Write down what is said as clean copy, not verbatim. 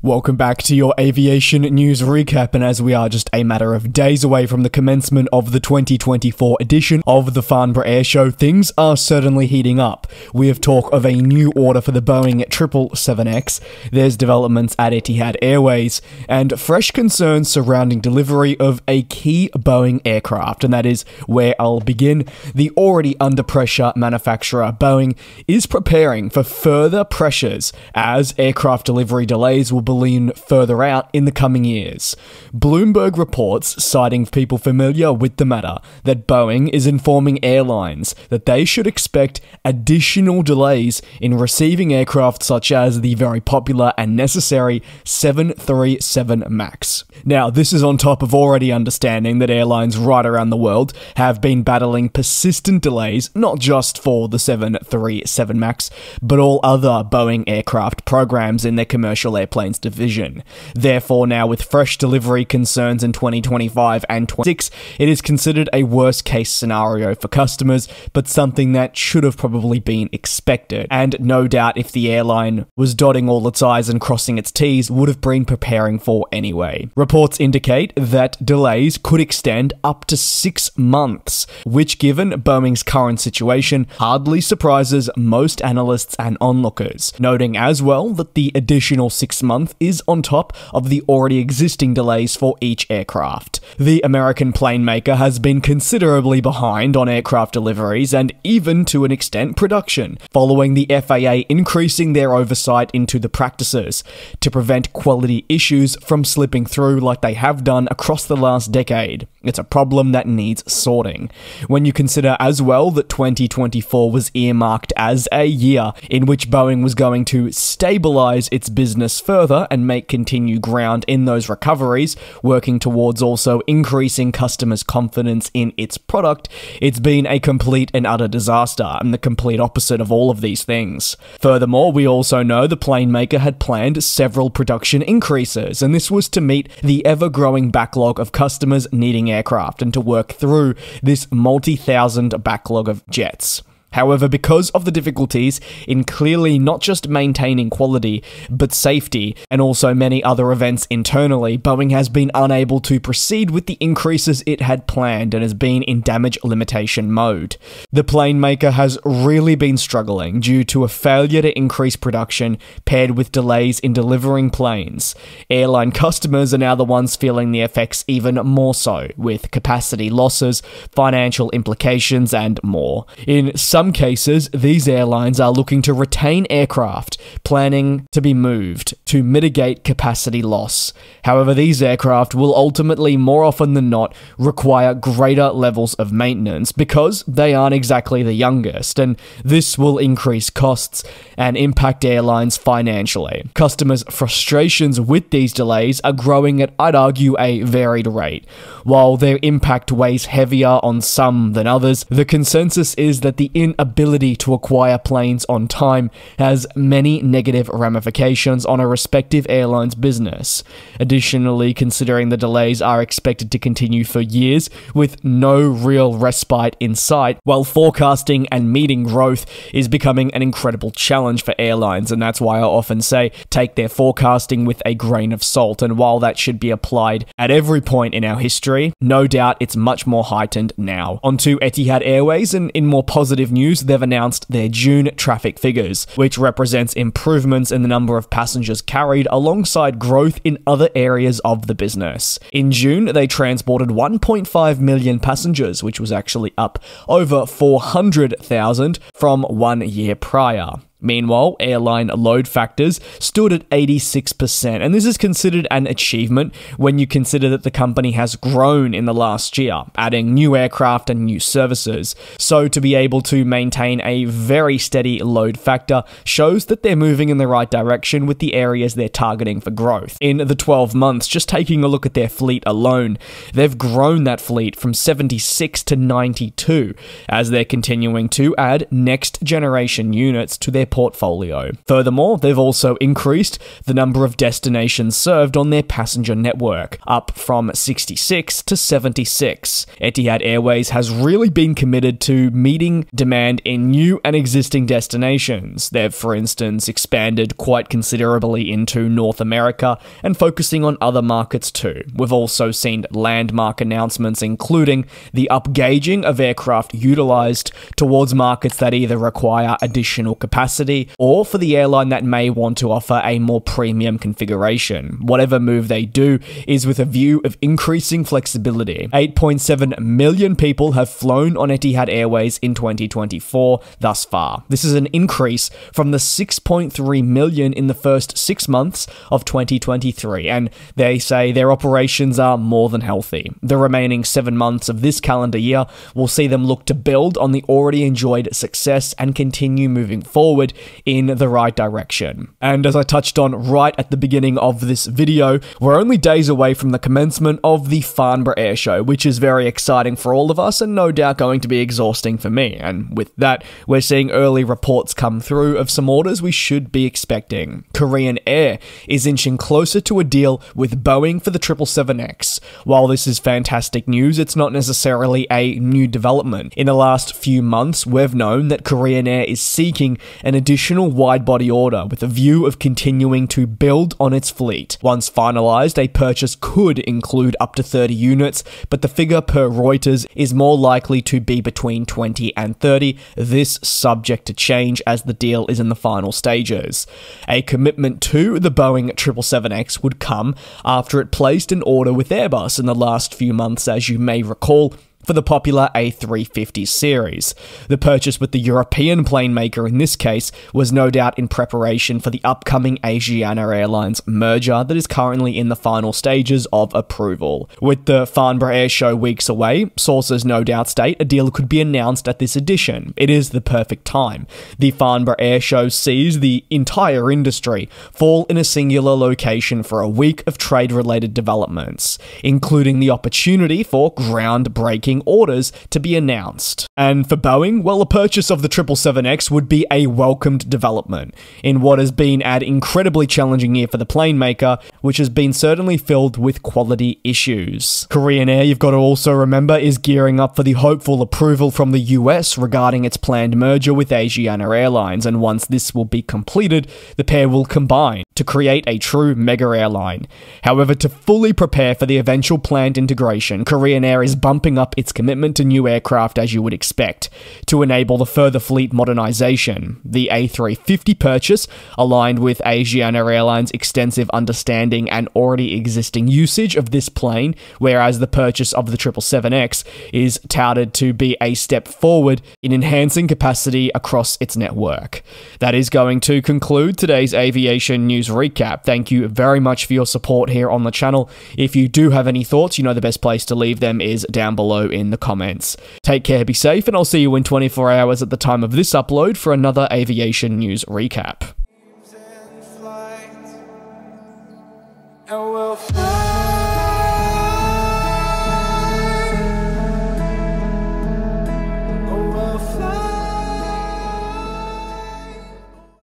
Welcome back to your aviation news recap, and as we are just a matter of days away from the commencement of the 2024 edition of the Farnborough Air Show, things are certainly heating up. We have talk of a new order for the Boeing 777X, there's developments at Etihad Airways, and fresh concerns surrounding delivery of a key Boeing aircraft, and that is where I'll begin. The already under pressure manufacturer Boeing is preparing for further pressures as aircraft delivery delays will balloon further out in the coming years. Bloomberg reports, citing people familiar with the matter, that Boeing is informing airlines that they should expect additional delays in receiving aircraft such as the very popular and necessary 737 MAX. Now, this is on top of already understanding that airlines right around the world have been battling persistent delays, not just for the 737 MAX, but all other Boeing aircraft programs in their commercial airplanes division. Therefore, now with fresh delivery concerns in 2025 and 2026, it is considered a worst case scenario for customers, but something that should have probably been expected. And no doubt if the airline was dotting all its I's and crossing its T's, would have been preparing for anyway. Reports indicate that delays could extend up to 6 months, which given Boeing's current situation hardly surprises most analysts and onlookers, noting as well that the additional 6 months is on top of the already existing delays for each aircraft. The American planemaker has been considerably behind on aircraft deliveries and even to an extent production, following the FAA increasing their oversight into the practices to prevent quality issues from slipping through like they have done across the last decade. It's a problem that needs sorting. When you consider as well that 2024 was earmarked as a year in which Boeing was going to stabilize its business further and make continued ground in those recoveries, working towards also increasing customers' confidence in its product, it's been a complete and utter disaster and the complete opposite of all of these things. Furthermore, we also know the planemaker had planned several production increases, and this was to meet the ever-growing backlog of customers needing aircraft and to work through this multi-thousand backlog of jets. However, because of the difficulties in clearly not just maintaining quality, but safety, and also many other events internally, Boeing has been unable to proceed with the increases it had planned and has been in damage limitation mode. The planemaker has really been struggling due to a failure to increase production paired with delays in delivering planes. Airline customers are now the ones feeling the effects even more so, with capacity losses, financial implications, and more. In some cases, these airlines are looking to retain aircraft, planning to be moved to mitigate capacity loss. However, these aircraft will ultimately, more often than not, require greater levels of maintenance because they aren't exactly the youngest, and this will increase costs and impact airlines financially. Customers' frustrations with these delays are growing at, I'd argue, a varied rate. While their impact weighs heavier on some than others, the consensus is that the inability to acquire planes on time has many negative ramifications on a respective airline's business. Additionally, considering the delays are expected to continue for years with no real respite in sight, while forecasting and meeting growth is becoming an incredible challenge for airlines, and that's why I often say take their forecasting with a grain of salt, and while that should be applied at every point in our history, no doubt it's much more heightened now. Onto Etihad Airways, and in more positive news, they've announced their June traffic figures, which represents improvements in the number of passengers carried alongside growth in other areas of the business. In June, they transported 1.5 million passengers, which was actually up over 400,000 from 1 year prior. Meanwhile, airline load factors stood at 86%, and this is considered an achievement when you consider that the company has grown in the last year, adding new aircraft and new services. So to be able to maintain a very steady load factor shows that they're moving in the right direction with the areas they're targeting for growth. In the 12 months, just taking a look at their fleet alone, they've grown that fleet from 76 to 92, as they're continuing to add next generation units to their portfolio. Furthermore, they've also increased the number of destinations served on their passenger network, up from 66 to 76. Etihad Airways has really been committed to meeting demand in new and existing destinations. They've, for instance, expanded quite considerably into North America and focusing on other markets too. We've also seen landmark announcements including the upgauging of aircraft utilized towards markets that either require additional capacity or for the airline that may want to offer a more premium configuration. Whatever move they do is with a view of increasing flexibility. 8.7 million people have flown on Etihad Airways in 2024 thus far. This is an increase from the 6.3 million in the first 6 months of 2023, and they say their operations are more than healthy. The remaining 7 months of this calendar year will see them look to build on the already enjoyed success and continue moving forward in the right direction. And as I touched on right at the beginning of this video, we're only days away from the commencement of the Farnborough Air Show, which is very exciting for all of us and no doubt going to be exhausting for me. And with that, we're seeing early reports come through of some orders we should be expecting. Korean Air is inching closer to a deal with Boeing for the 777X. While this is fantastic news, it's not necessarily a new development. In the last few months, we've known that Korean Air is seeking an additional wide-body order with a view of continuing to build on its fleet. Once finalized, a purchase could include up to 30 units, but the figure per Reuters is more likely to be between 20 and 30, this subject to change as the deal is in the final stages. A commitment to the Boeing 777X would come after it placed an order with Airbus in the last few months, as you may recall, for the popular A350 series. The purchase with the European plane maker in this case was no doubt in preparation for the upcoming Asiana Airlines merger that is currently in the final stages of approval. With the Farnborough Air Show weeks away, sources no doubt state a deal could be announced at this edition. It is the perfect time. The Farnborough Air Show sees the entire industry fall in a singular location for a week of trade-related developments, including the opportunity for groundbreaking orders to be announced. And for Boeing, well, a purchase of the 777X would be a welcomed development in what has been an incredibly challenging year for the plane maker, which has been certainly filled with quality issues. Korean Air, you've got to also remember, is gearing up for the hopeful approval from the US regarding its planned merger with Asiana Airlines, and once this will be completed, the pair will combine to create a true mega airline. However, to fully prepare for the eventual planned integration, Korean Air is bumping up its commitment to new aircraft as you would expect, to enable the further fleet modernization. The A350 purchase aligned with Asiana Airlines' extensive understanding and already existing usage of this plane, whereas the purchase of the 777X is touted to be a step forward in enhancing capacity across its network. That is going to conclude today's aviation news recap. Thank you very much for your support here on the channel. If you do have any thoughts, you know the best place to leave them is down below in the comments. Take care, be safe, and I'll see you in 24 hours at the time of this upload for another aviation news recap. And we'll fly.